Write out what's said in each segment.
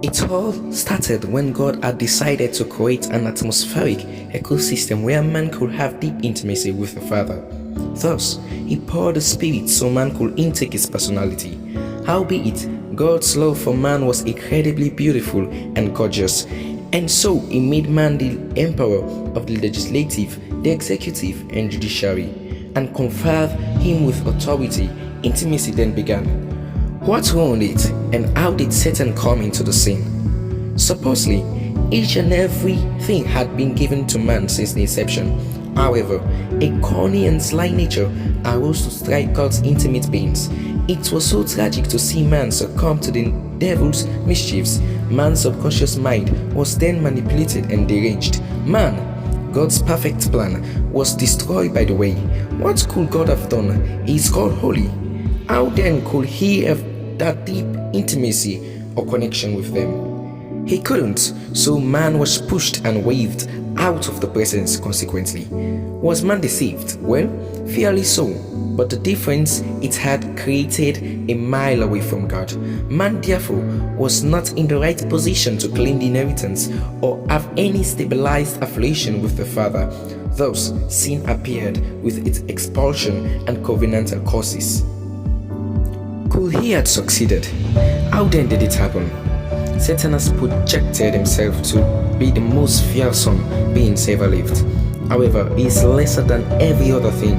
It all started when God had decided to create an atmospheric ecosystem where man could have deep intimacy with the Father. Thus, He poured the Spirit so man could intake His personality. Howbeit, God's love for man was incredibly beautiful and gorgeous, and so He made man the emperor of the legislative, the executive, and judiciary, and conferred him with authority. Intimacy then began. What ruined it, and how did Satan come into the scene? Supposedly, each and everything had been given to man since the inception. However, a corny and sly nature arose to strike God's intimate beings. It was so tragic to see man succumb to the devil's mischiefs. Man's subconscious mind was then manipulated and deranged. Man, God's perfect plan, was destroyed by the way. What could God have done? He is called holy. How then could He have that deep intimacy or connection with them? He couldn't, so man was pushed and waved out of the presence consequently. Was man deceived? Well, fairly so, but the difference, it had created a mile away from God. Man therefore was not in the right position to claim the inheritance or have any stabilized affiliation with the Father. Thus, sin appeared with its expulsion and covenantal causes. Could he have succeeded? How then did it happen? Satan has projected himself to be the most fearsome beings ever lived. However, he is lesser than every other thing.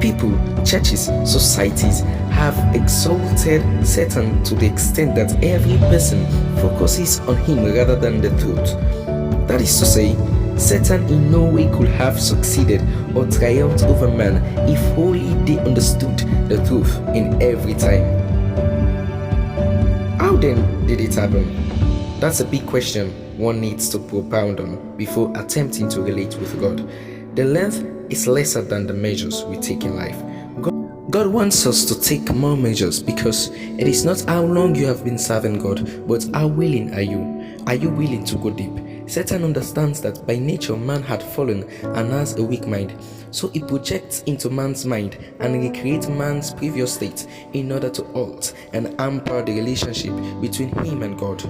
People, churches, societies have exalted Satan to the extent that every person focuses on him rather than the truth. That is to say, Satan in no way could have succeeded or triumphed over man if only they understood the truth in every time. How then did it happen? That's a big question one needs to propound on before attempting to relate with God. The length is lesser than the measures we take in life. God wants us to take more measures because it is not how long you have been serving God, but how willing are you? Are you willing to go deep? Satan understands that by nature man had fallen and has a weak mind, so he projects into man's mind and recreates man's previous state in order to halt and hamper the relationship between him and God.